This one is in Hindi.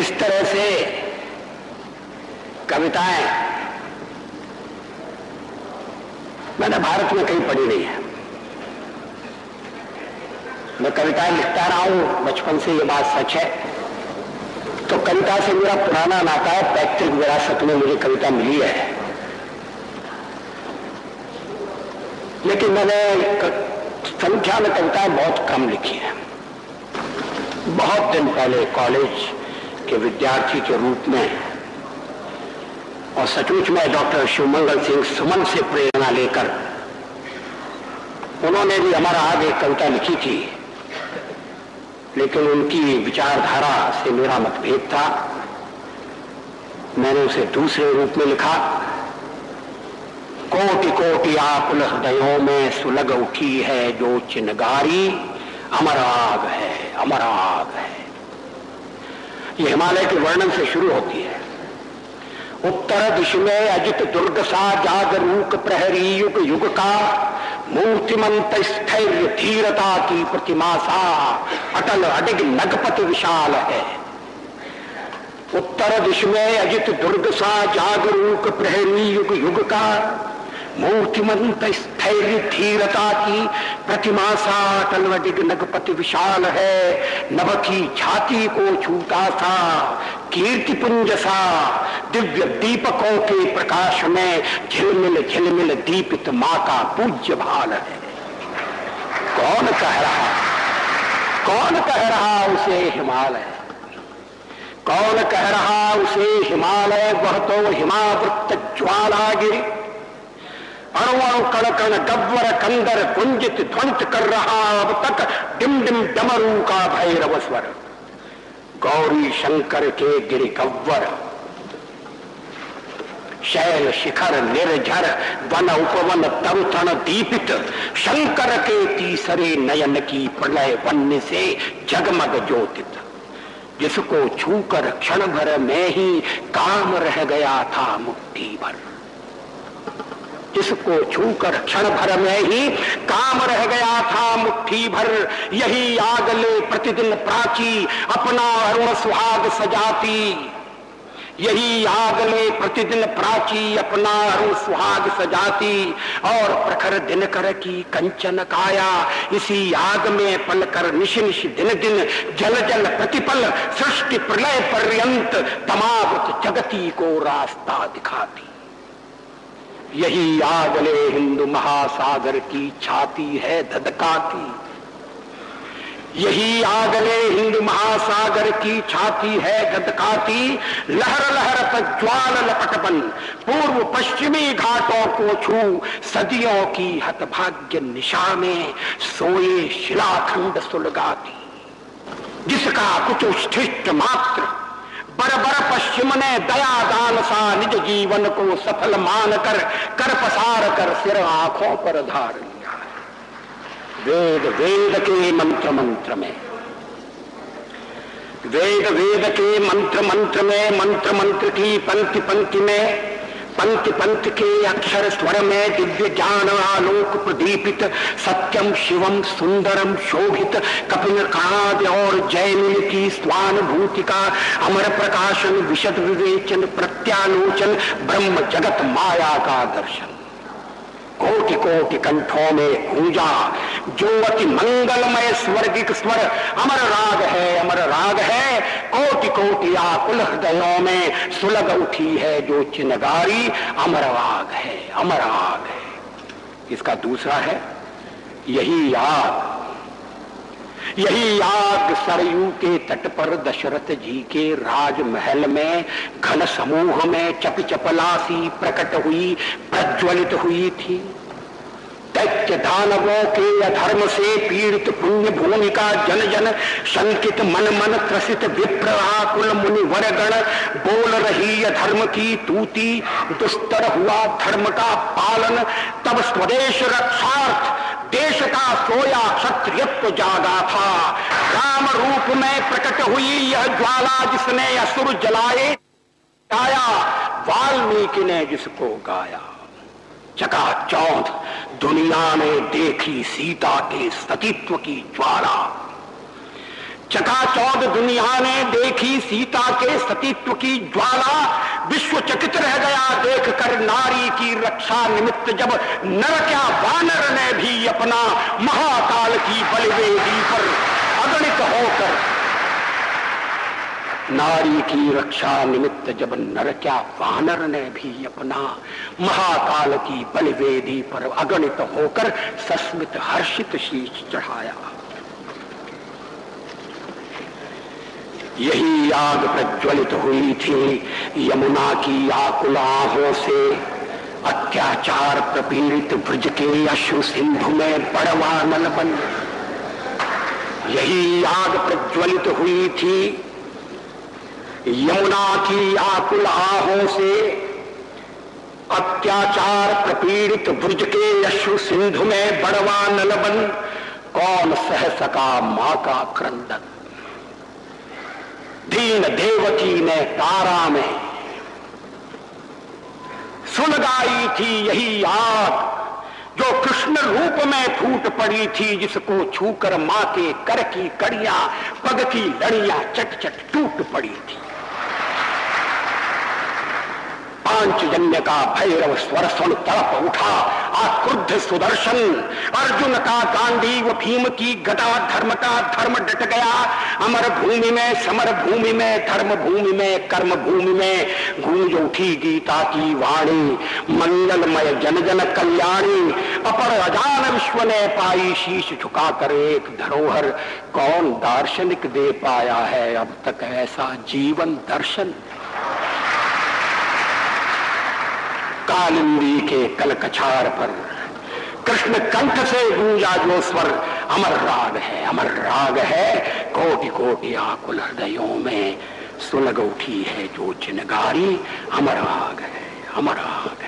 इस तरह से कविताएं मैंने भारत में कहीं पढ़ी नहीं है। मैं कविताएं लिखता रहा हूं बचपन से, ये बात सच है। तो कविता से मेरा पुराना नाता है, पैतृक विरासत में मुझे कविता मिली है। लेकिन मैंने संख्या में कविताएं बहुत कम लिखी हैं। बहुत दिन पहले कॉलेज के विद्यार्थी के रूप में, और सचमुच में डॉक्टर शिवमंगल सिंह सुमन से प्रेरणा लेकर उन्होंने भी हमारा आगे कविता लिखी थी, लेकिन उनकी विचारधारा से मेरा मतभेद था। मैंने उसे दूसरे रूप में लिखा। कोटि कोटि आकुल हृदयों में सुलग उठी है जो चिनगारी, अमर आग है, अमर आग है। ये हिमालय के वर्णन से शुरू होती है। उत्तर दिश में अजित दुर्ग सा जागरूक प्रहरी युग युग का, मूर्तिमंत स्थैर्य धीरता की प्रतिमा सा अटल अडिग नगपति विशाल है। उत्तर दिश में अजित दुर्ग सा जागरूक प्रहरी युग युग का, मूर्तिमंत स्थैर्य धीरता की प्रतिमा सा अटल अडिग नगपति विशाल है। नभ की छाती को छूता सा कीर्ति पुंज सा, दिव्य दीपकों के प्रकाश में झिलमिल झिलमिल दीपित मां का पूज्य भाल है। कौन कह रहा, कौन कह रहा उसे हिमालय, कौन कह रहा उसे हिमालय, वह तो हिमावृत ज्वालागिरि, अणु कण कण गव्वर कंदर गुंजित ध्वंत कर रहा अब तक डिम डिम डमरू का भैरव स्वर। गौरी शंकर के गिरि गव्वर, शैल शिखर निर्झर वन उपवन तरुतण दीपित, शंकर के तीसरे नयन की प्रलय वन्य से जगमग ज्योतित। जिसको छूकर क्षण भर में ही काम रह गया था मुट्ठी भर, जिसको छूकर क्षण भर में ही काम रह गया था मुट्ठी भर। यही आग ले प्रतिदिन प्राची अपना अरुण सुहाग सजाती, यही आग ले प्रतिदिन प्राची अपना अरुण सुहाग सजाती। और प्रखर दिनकर की कंचन काया, इसी आग में पलकर निश निश दिन दिन जल जल प्रतिपल सृष्टि प्रलय पर्यंत तमावत जगती को रास्ता दिखाती। यही आगले हिंदू महासागर की छाती है धधकाती, यही आगले हिंदू महासागर की छाती है धधकाती। लहर लहर तक ज्वाल लपटबन पूर्व पश्चिमी घाटों को छू, सदियों की हतभाग्य निशा में सोए शिलाखंड सुलगाती। जिसका कुछ उच्छिष्ट मात्र बरबर पश्चिम ने दया दान सा निज जीवन को सफल मानकर कर पसार कर सिर आंखों पर धार लिया। वेद वेद के मंत्र मंत्र में, वेद वेद के मंत्र मंत्र में, मंत्र मंत्र की पंक्ति पंक्ति में, पंक्ति पंक्ति के अक्षर स्वर में दिव्य ज्ञान आलोक प्रदीपित। सत्यम शिवम सुंदरम शोभित कपिल काद और जयमिल की स्वानुभूति का अमर प्रकाशन, विशद विवेचन प्रत्यालोचन, ब्रह्म जगत माया का दर्शन। कोटि कोटि कंठों में गूंजा जो अति मंगलमय स्वर्गिक स्वर, अमर राग है, अमर राग है। कोटि कोटि आकुल हृदयों में सुलग उठी है जो चिनगारी, अमर आग है, अमर आग है। इसका दूसरा है यही आग, यही आग सरयू के तट पर दशरथ जी के राजमहल में घन समूह में चप चपलासी प्रकट हुई, प्रज्वलित हुई थी। दैत्य दानवों के अधर्म से पीड़ित पुण्य भूमि का जन जन शंकित मन मन त्रसित विप्र आकुल मुनि वरगण बोल रही अधर्म की तूती, दुस्तर हुआ धर्म का पालन। तब स्वदेश रक्षार्थ देश का सोया क्षत्रियत्व जागा था। राम रूप में प्रकट हुई यह ज्वाला जिसने असुर जलाए, गाया वाल्मीकि ने जिसको गाया। चकाचौंध दुनिया ने देखी सीता के सतीत्व की ज्वाला। चकाचौंध दुनिया ने देखी सीता के सतीत्व की ज्वाला, विश्व चकित रह गया देखकर नारी की रक्षा निमित्त जब नर क्या वानर ने भी अपना महाकाल की बलिवेदी पर अगणित होकर, नारी की रक्षा निमित्त जब नर क्या वानर ने भी अपना महाकाल की बलिवेदी पर अगणित होकर सस्मित हर्षित शीश चढ़ाया। यही आग प्रज्वलित हुई थी यमुना की आकुल आहों से, अत्याचार प्रपीड़ित ब्रज के अश्रु सिंधु में बड़वा नलबन। यही आग प्रज्वलित हुई थी यमुना की आकुल आहों से, अत्याचार प्रपीड़ित ब्रज के अश्रु सिंधु में बड़वा नलबन। कौन सह सका मां का क्रंदन, दीन देवकी ने तारा में सुलगाई थी यही आग, जो कृष्ण रूप में फूट पड़ी थी, जिसको छूकर मां के कर की कड़ियां पग की लड़ियां चट चट टूट पड़ी थी। पांचजन्य का भैरव स्वर सुन तड़प उठा आक्रुद्ध सुदर्शन, अर्जुन का गांडीव भीम की गदा धर्म का धर्म डट गया। अमर भूमि में समर भूमि में धर्म भूमि में कर्म भूमि में गूंज उठी गीता की वाणी, मंगलमय जन जन कल्याणी। अपर अजान विश्व ने पाई शीश झुकाकर एक धरोहर, कौन दार्शनिक दे पाया है अब तक ऐसा जीवन दर्शन। कालिंदी के कलकछार पर कृष्ण कंठ से गूंजा जो स्वर, अमर राग है, अमर राग है। कोटि कोटि आकुल हृदयों में सुलग उठी है जो चिनगारी, अमर राग है, अमर राग है।